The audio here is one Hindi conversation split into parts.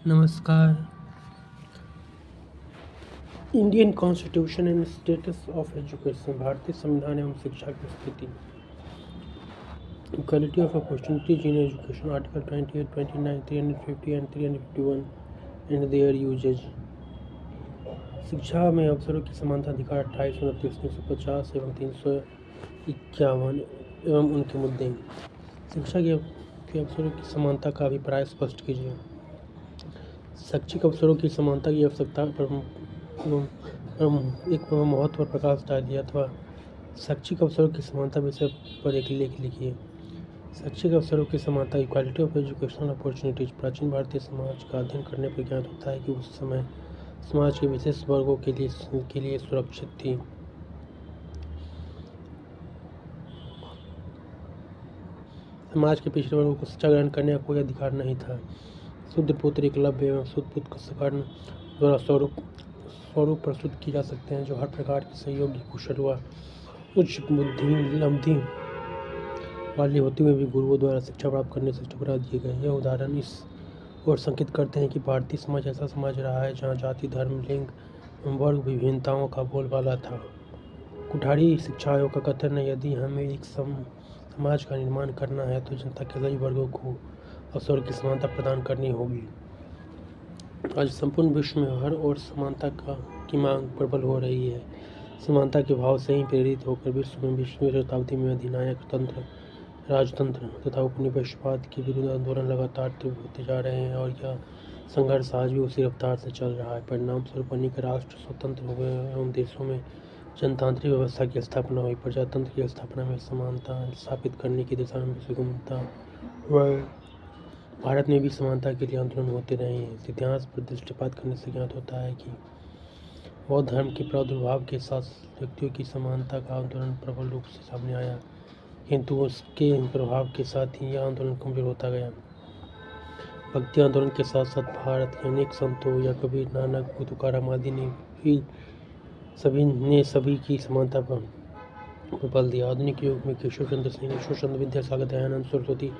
नमस्कार। Indian constitution and status of education, भारतीय संविधान एवं शिक्षा की स्थिति। Equality of opportunities in education, article 28, 29, 350 and 351 and their uses. शिक्षा में अवसरों की समानता अधिकार 28, 29, 350 एवं 351 एवं उनके मुद्दे। शिक्षा के अवसरों की समानता का अभिप्राय स्पष्ट कीजिए। शैक्षिक अवसरों की समानता की आवश्यकता पर एक महत्व पर प्रकाश डालिए अथवा शैक्षिक अवसरों की समानता विषय पर एक लेख लिखिए। शैक्षिक अवसरों की समानता, इक्वालिटी ऑफ एजुकेशनल अपॉर्चुनिटीज, प्राचीन भारतीय समाज का अध्ययन करने पर ज्ञात होता है कि उस समय समाज के विशेष वर्गों के लिए सुरक्षित थी। समाज के पिछड़े वर्गों को शिक्षा ग्रहण करने का कोई अधिकार नहीं था। शूद्र पुत्र एकलव्य एवं सूत पुत्र कुंभकर्ण द्वारा स्वरूप प्रस्तुत किए जा सकते हैं, जो हर प्रकार की सहयोगी, कुशल व उच्च बुद्धि लब्धि वाले होते हुए भी गुरुओं द्वारा शिक्षा प्राप्त करने से ठुकरा दिए गए। यह उदाहरण इस ओर संकेत करते हैं कि भारतीय समाज ऐसा समाज रहा है जहाँ जाति, धर्म, लिंग एवं वर्ग विभिन्नताओं का बोलबाला था। कुठारी शिक्षा आयोग का कथन है, यदि हमें एक समाज का निर्माण करना है तो जनता के सभी वर्गों को अवसरों की समानता प्रदान करनी होगी। आज संपूर्ण विश्व में हर ओर समानता की मांग प्रबल हो रही है। समानता के भाव से ही प्रेरित होकर विश्व में 20वीं शताब्दी में अधिनायक तंत्र, राजतंत्र तथा उपनिवेशवाद के विरुद्ध आंदोलन लगातार तीव्र होते जा रहे हैं और यह संघर्ष आज भी उसी रफ्तार से चल रहा है। परिणाम स्वरूप अनेक राष्ट्र स्वतंत्र हुए एवं देशों में जनतांत्रिक व्यवस्था की स्थापना हुई। प्रजातंत्र की स्थापना में समानता स्थापित करने की दिशा में सुगमता हुई। भारत में भी समानता के लिए आंदोलन होते रहे हैं। इस इतिहास पर दृष्टिपात करने से ज्ञात होता है कि बौद्ध धर्म के प्रादुर्भाव के साथ व्यक्तियों की समानता का आंदोलन प्रबल रूप से सामने आया, किंतु उसके प्रभाव के साथ ही यह आंदोलन कमजोर होता गया। भक्ति आंदोलन के साथ साथ भारत के अनेक संतों या कबीर, नानक, तुकाराम आदि ने भी सभी की समानता पर बल दिया। आधुनिक युग में केशव चंद्र सेन, ईश्वर चंद्र विद्यासागर, दयानंद सरस्वती,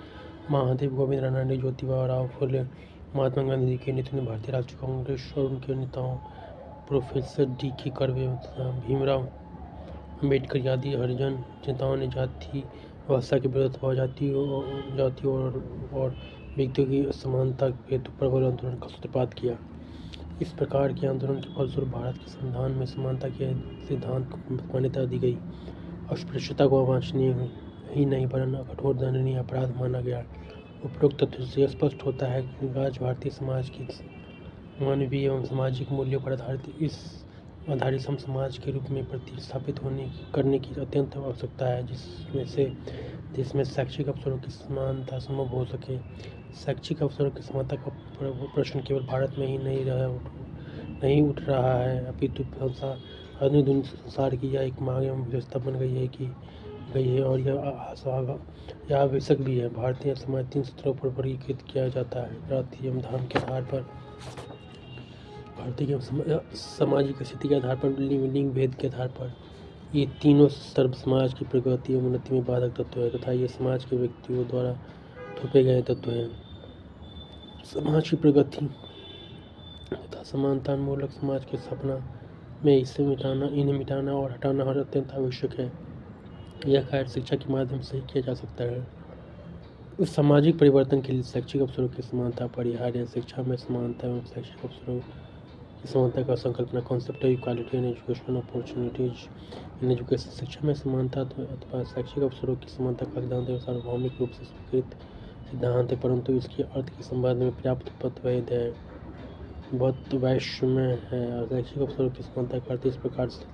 महादेव गोविंद रानडे, ज्योतिबा राव फुले, महात्मा गांधी के नेतृत्व में भारतीय राष्ट्रीय कांग्रेस और उनके नेताओं प्रोफेसर D.K. कर्वे तथा भीमराव अम्बेडकर आदि हरिजन नेताओं ने जाति व्यवस्था के विरुद्ध अथवा जातियों और व्यक्तियों की असमानता हेतु प्रबल आंदोलन का सूत्रपात किया। इस प्रकार के आंदोलन के फलस्वरूप भारत के संविधान में समानता के सिद्धांत को मान्यता दी गई। अस्पृश्यता को अवांछनीय ही नहीं वरन कठोर दंडनीय अपराध माना गया। उपरोक्त तथ्यों से स्पष्ट होता है कि आज भारतीय समाज की मानवीय एवं सामाजिक मूल्यों पर आधारित सम समाज के रूप में प्रतिस्थापित करने की अत्यंत आवश्यकता है, जिसमें शैक्षिक अवसरों की समानता संभव हो सके। शैक्षिक अवसरों की समानता का प्रश्न केवल भारत में ही नहीं उठ रहा है, अपितु आधुनिक संसार की यह एक मांग एवं विशेषता बन गई है और यह आवश्यक भी है। भारतीय समाज 3 स्तरों पर वर्गीकृत किया जाता है: जाति एवं धर्म के आधार पर, भारतीय सामाजिक स्थिति के आधार पर, लिंग भेद के आधार पर। ये तीनों स्तर समाज की प्रगति एवं उन्नति में बाधक तत्व है तथा ये समाज के व्यक्तियों द्वारा थोपे गए तत्व हैं। समाज की प्रगति तथा समानता मूलक समाज के स्थापना में इन्हें मिटाना और हटाना अत्यंत आवश्यक है। यह कार्य शिक्षा के माध्यम से ही किया जा सकता है। उस सामाजिक परिवर्तन के लिए शैक्षिक अवसरों की समानता अपरिहार्य है। शिक्षा में समानता एवं शैक्षिक अवसरों की समानता का संकल्पना कॉन्सेप्ट है equality in educational opportunities in education. शिक्षा में समानता अथवा शैक्षिक अवसरों की समानता का सिद्धांत सार्वभौमिक रूप से स्वीकृत सिद्धांत है, परंतु इसके अर्थ के संबंध में पर्याप्त मतभेद है। बहुत वैश्य में है। शैक्षिक अवसरों की समानता का अर्थ इस प्रकार से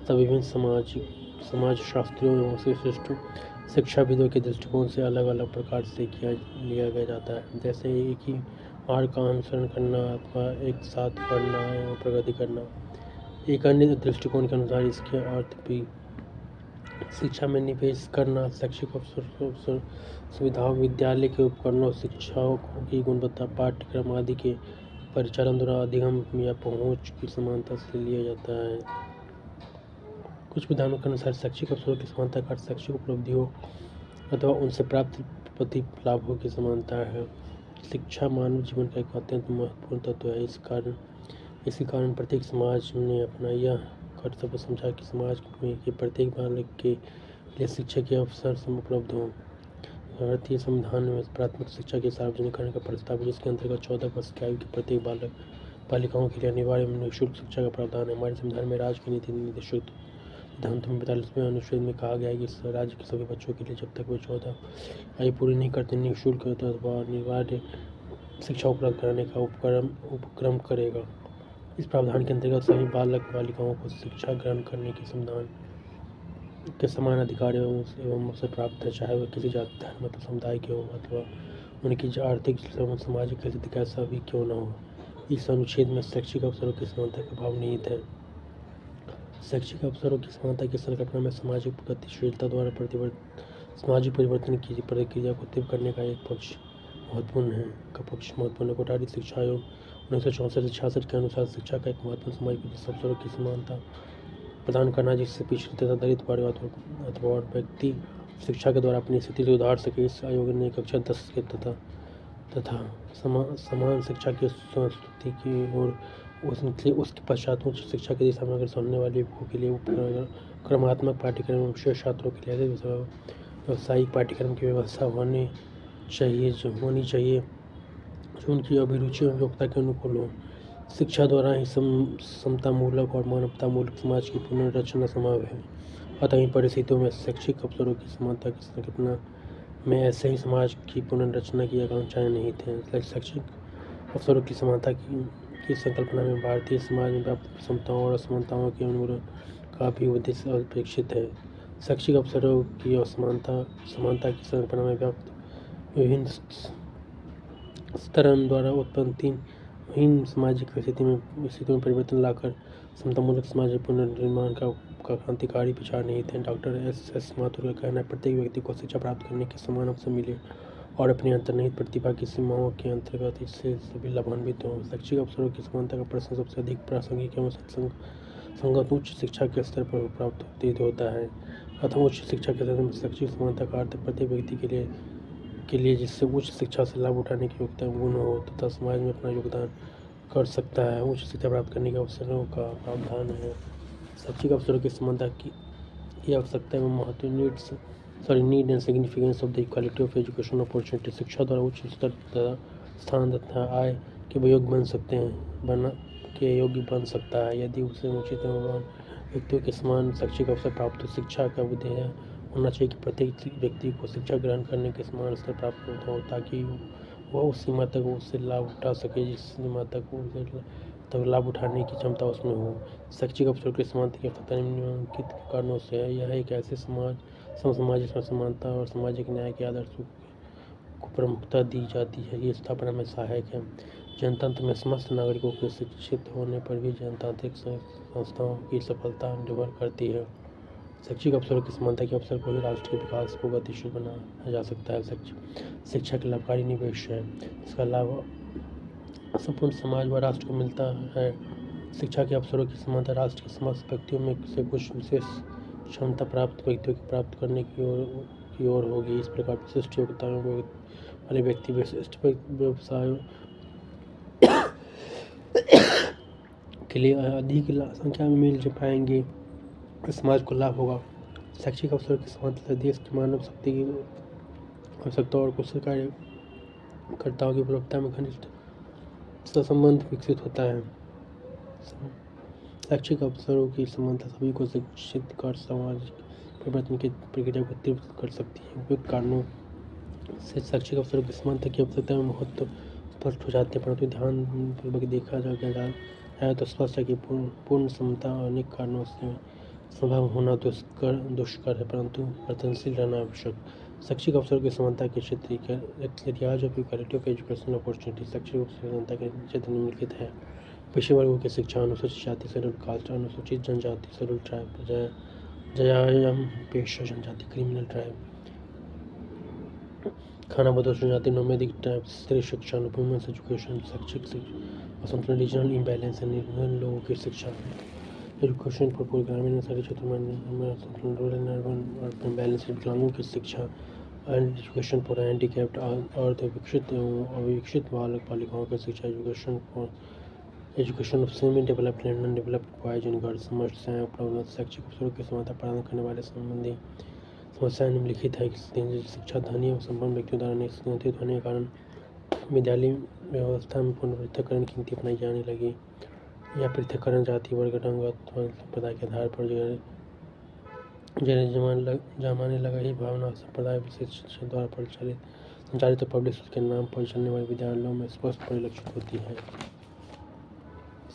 विभिन्न समाजशास्त्रियों एवं विशिष्ट शिक्षाविदों के दृष्टिकोण से अलग अलग प्रकार से लिया गया जाता है। जैसे एक ही मार्ग का अनुसरण करना अथवा एक साथ पढ़ना एवं प्रगति करना। एक अन्य दृष्टिकोण के अनुसार इसके अर्थ भी शिक्षा में निवेश करना, शैक्षिक अवसर सुविधाओं, विद्यालय के उपकरणों, शिक्षकों की गुणवत्ता, पाठ्यक्रम आदि के परिचालन द्वारा अधिगम या पहुँच की समानता से लिया जाता है। कुछ विधानों के अनुसार शैक्षिक अवसरों की समानता का शैक्षिक उपलब्धियों अथवा उनसे प्राप्त प्रतिलाभों की समानता है। शिक्षा मानव जीवन का एक अत्यंत महत्वपूर्ण तत्व है। इसी कारण प्रत्येक समाज ने अपना यह कर्तव्य समझा कि समाज में के प्रत्येक बालक के लिए शिक्षा के अवसर उपलब्ध हों। भारतीय संविधान में प्राथमिक शिक्षा के सार्वजनिक करने का प्रस्ताव है, जिसके अंतर्गत 14 वर्ष की आयु के प्रत्येक बालिकाओं के लिए अनिवार्य निःशुल्क शिक्षा का प्रावधान है। हमारे संविधान में राज्य की नीति निर्देशित सिद्धांतों में 45वें अनुच्छेद में कहा गया है कि राज्य के सभी बच्चों के लिए जब तक वे 14 आयु पूरी नहीं करते निःशुल्क अथवा अनिवार्य शिक्षा उपलब्ध कराने का उपक्रम करेगा। इस प्रावधान के अंतर्गत सभी बालक बालिकाओं को शिक्षा ग्रहण करने के समान अधिकार एवं अवसर प्राप्त है, चाहे वह किसी जाति धर्म अथवा समुदाय के हों अथवा उनकी आर्थिक एवं सामाजिक स्थिति कैसा भी क्यों न हो। इस अनुच्छेद में शैक्षिक अवसरों की समानता का भाव निहित है। शैक्षिक अवसरों की समानता की संकल्पना में सामाजिक गतिशीलता द्वारा सामाजिक परिवर्तन की प्रक्रिया को तीव्र करने का एक पक्ष महत्वपूर्ण है। कोटारी शिक्षा आयोग 1964 से 66 के अनुसार शिक्षा का एक महत्वपूर्ण सामाजिक अवसरों की समानता प्रदान करना, जिससे पिछड़े तथा दलित परिवार अथवा व्यक्ति शिक्षा के द्वारा अपनी स्थिति सुधार सके। इस आयोग ने कक्षा 10 के तथा समान शिक्षा की संस्कृति की ओर उसके पश्चात उच्च शिक्षा की दिशा में अग्रसर होने वाले युवकों के लिए क्रमात्मक पाठ्यक्रम एवं विशेष छात्रों के लिए व्यावसायिक पाठ्यक्रम की व्यवस्था होनी चाहिए जो उनकी अभिरुचि एवं योग्यता के अनुकूल हो। शिक्षा द्वारा ही समतामूलक और मानवतामूलक समाज की पुनर्रचना संभव है। अतः इन परिस्थितियों में शैक्षिक अवसरों की समानता की संकल्पना में ऐसे ही समाज की पुनर्रचना की आकांक्षाएं निहित हैं। शैक्षिक अवसरों की समानता की संकल्पना में भारतीय समाज में व्याप्त समताओं और असमानताओं के उन्मूलन का भी उद्देश्य अपेक्षित है। शैक्षिक अवसरों की समानता की संकल्पना में व्याप्त विभिन्न स्तरों द्वारा उत्पन्न विभिन्न सामाजिक स्थितियों में परिवर्तन लाकर समतामूलक समाज पुनर्निर्माण का क्रांतिकारी विचार निहित है। डॉक्टर एस माथुर का कहना है, प्रत्येक व्यक्ति को शिक्षा प्राप्त करने के समान अवसर मिले और अपनी अंतर्निहित प्रतिभा की सीमाओं के अंतर्गत इससे सभी लाभान्वित हों। शैक्षिक अवसरों की समानता का प्रश्न सबसे अधिक प्रासंगिक एवं संगत उच्च शिक्षा के स्तर पर प्राप्त होता है। अतः उच्च शिक्षा के स्तर में शैक्षिक समानता का अर्थ प्रत्येक व्यक्ति के लिए जिससे उच्च शिक्षा से लाभ उठाने की योग्यता गुण हो तथा समाज में अपना योगदान कर सकता है, उच्च शिक्षा प्राप्त करने के अवसरों का प्रावधान है। शैक्षिक अवसरों की समानता की आवश्यकता एवं महत्व need and significance of the equality of education opportunity. शिक्षा द्वारा उच्च स्तर तथा स्थान तथा आय के योग्य बन सकता है यदि उसे उचित एवं व्यक्तियों के समान शैक्षिक अवसर प्राप्त हो। शिक्षा का उद्देश्य होना चाहिए कि प्रत्येक व्यक्ति को शिक्षा ग्रहण करने के समान अवसर प्राप्त हो ताकि वह उस सीमा तक उससे लाभ उठा सके जिस सीमा तक लाभ उठाने की क्षमता उसमें हो। शैक्षिक अवसरों की समानता की आवश्यकता निम्नलिखित कारणों से है। यह एक ऐसे समाज जिसमें समानता और सामाजिक न्याय के आदर्शों को प्रमुखता दी जाती है की स्थापना में सहायक है। जनतंत्र में समस्त नागरिकों के शिक्षित होने पर भी जनतांत्रिक संस्थाओं की सफलता निर्भर करती है। शैक्षिक अवसरों की समानता के अवसर को ही राष्ट्र के विकास को गतिशील बनाया जा सकता है। शिक्षा के लाभकारी निवेश है। इसका लाभ संपूर्ण समाज व राष्ट्र को मिलता है। शिक्षा के अवसरों की समानता राष्ट्र के समस्त व्यक्तियों में से कुछ विशेष क्षमता प्राप्त व्यक्तियों को प्राप्त करने की ओर होगी। इस प्रकार विशिष्ट योग्यताओं वाले व्यक्ति विशिष्ट व्यवसायों के लिए अधिक संख्या में मिल पाएंगे, समाज को लाभ होगा। शैक्षिक अवसरों की समानता से देश की मानव शक्ति की आवश्यकताओं और कुशल कार्यकर्ताओं की उपलब्धता में घनिष्ठ संबंध विकसित होता है। शैक्षिक अवसरों की समानता सभी को शिक्षित कर सामाजिक परिवर्तन की प्रक्रिया को तीव्र कर सकती है। उपयुक्त कारणों से शैक्षिक अवसरों की समानता की आवश्यकता में महत्व स्पष्ट हो जाते हैं, परंतु ध्यानपूर्वक देखा जाए तो स्पष्ट है कि पूर्ण समता अनेक कारणों से संभव होना दुष्कर है, परंतु वर्तनशील रहना आवश्यक। शैक्षिक अवसरों की समानता के क्षेत्र areas of equality of educational opportunity. शैक्षिक अवसरों की समानता के क्षेत्र निम्नलिखित है। पिछड़े वर्गों की शिक्षा, अनुसूचित जाति शेड्यूल कास्ट, अनुसूचित जनजाति शेड्यूल ट्राइब, जयाम पेशा जनजाति क्रिमिनल ट्राइब, खानाबदोश जनजाति नोमैडिक ट्राइब, स्त्री शिक्षा वुमेन्स एजुकेशन, शैक्षिक असंतुलन रीजनल इम्बैलेंस निर्धन लोगों की शिक्षा, एजुकेशन फॉर ग्रामीण शहरी क्षेत्र में रूरल अर्बन बैलेंस, विकलांगों की शिक्षा, एजुकेशन फॉर हैंडीकैप्ड और विकसित एवं अविकसित बालक बालिकाओं की शिक्षा। Education of semi developed and undeveloped boys and girls. समस्याएं उपलब्ध शैक्षिक अवसरों की समानता प्रदान करने वाले संबंधी समस्याएं निम्नलिखित है। शिक्षा धनी एवं संपन्न व्यक्तियों द्वारा नियंत्रित होने के कारण विद्यालय व्यवस्था में पूर्ण पृथक्करण की नीति अपनाई जाने लगी। यह पृथक्करण जाति वर्ग रंग अथवा संप्रदाय के आधार पर जमाने लगा। ही भावना संप्रदाय विशेष शिक्षा द्वारा संचालित पब्लिक स्कूल के नाम पर चलने वाले विद्यालयों में स्पष्ट परिलक्षित होती है।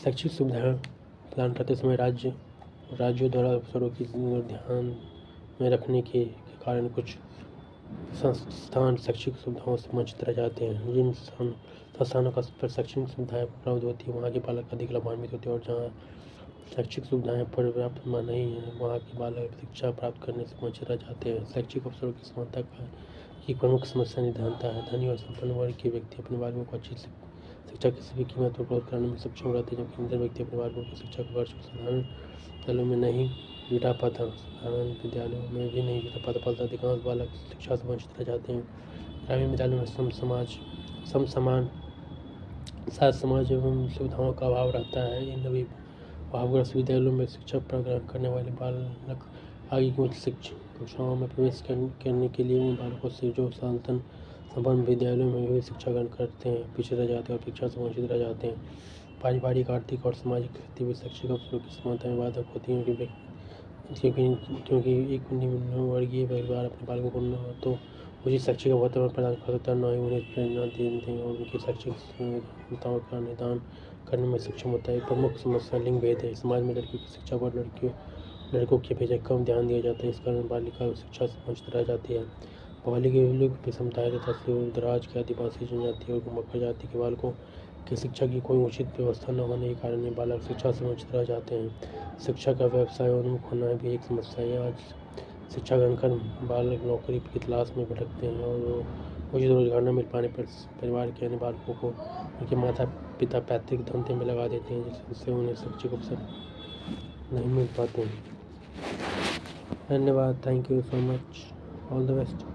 शैक्षिक सुविधाएं प्रदान करते समय राज्यों द्वारा अवसरों की ध्यान में रखने के कारण कुछ संस्थान शैक्षिक सुविधाओं से वंचित रह जाते हैं। जिन संस्थानों पर शैक्षणिक सुविधाएं उपलब्ध होती है वहाँ के बालक अधिक लाभान्वित होते हैं, और जहाँ शैक्षिक सुविधाएं पर्याप्त नहीं है वहाँ के बालक शिक्षा प्राप्त करने से वंचित रह जाते हैं। शैक्षिक अवसरों की समानता की प्रमुख समस्या निर्धनता है। धनी और संपन्न वर्ग के व्यक्ति अपने बालकों को अच्छी शिक्षा किसी भी कीमत पर उपलब्ध कराने में सक्षम रहते हैं, जबकि निर्धन व्यक्ति अपने बालकों की शिक्षा को साधारण विद्यालयों में नहीं जुटा पाता। साधारण विद्यालयों में भी नहीं जुटा पाता, फलतः अधिकांश बालक शिक्षा से वंचित रह जाते हैं। ग्रामीण विद्यालयों में समाज एवं सुविधाओं का अभाव रहता है। इन अभी अभावग्रस्त विद्यालयों में शिक्षा ग्रहण करने वाले बालक आगे की उच्च शिक्षा कक्षाओं में प्रवेश करने के लिए उन बालकों से जो संपन्न विद्यालयों में भी शिक्षा ग्रहण करते हैं पीछे रह जाते हैं और शिक्षा से वंचित रह जाते हैं। पारिवारिक, आर्थिक और सामाजिक स्थिति में शैक्षिक अवसरों की समानता में बाधक होती है, क्योंकि एक निम्न वर्गीय परिवार अपने बालकों को न तो उचित शैक्षिक वातावरण प्रदान कर सकता है, न ही उन्हें प्रेरणा देते हैं और उनकी शैक्षिक क्षमताओं का निदान करने में सक्षम होता है। प्रमुख समस्या लिंग भेद है। समाज में लड़कियों की शिक्षा पर लड़कों की अपेक्षा कम ध्यान दिया जाता है। इस कारण बालिका शिक्षा से वंचित रह जाती है। बालिका समुदाय तथा दूरदराज के आदिवासी जनजाति और मकर जाति के बालकों की शिक्षा की कोई उचित व्यवस्था न होने के कारण ये बालक शिक्षा से वंचित रह जाते हैं। शिक्षा का व्यवसाय उन्मुख होना भी एक समस्या है। आज शिक्षा ग्रहण कर बालक नौकरी की तलाश में भटकते हैं और उचित रोजगार न मिल पाने पर परिवार के अन्य बालकों को उनके माता पिता पैतृक धंधे में लगा देते हैं, जिससे उन्हें शैक्षिक अवसर नहीं मिल पाते हैं। धन्यवाद। Thank you so much. All the best.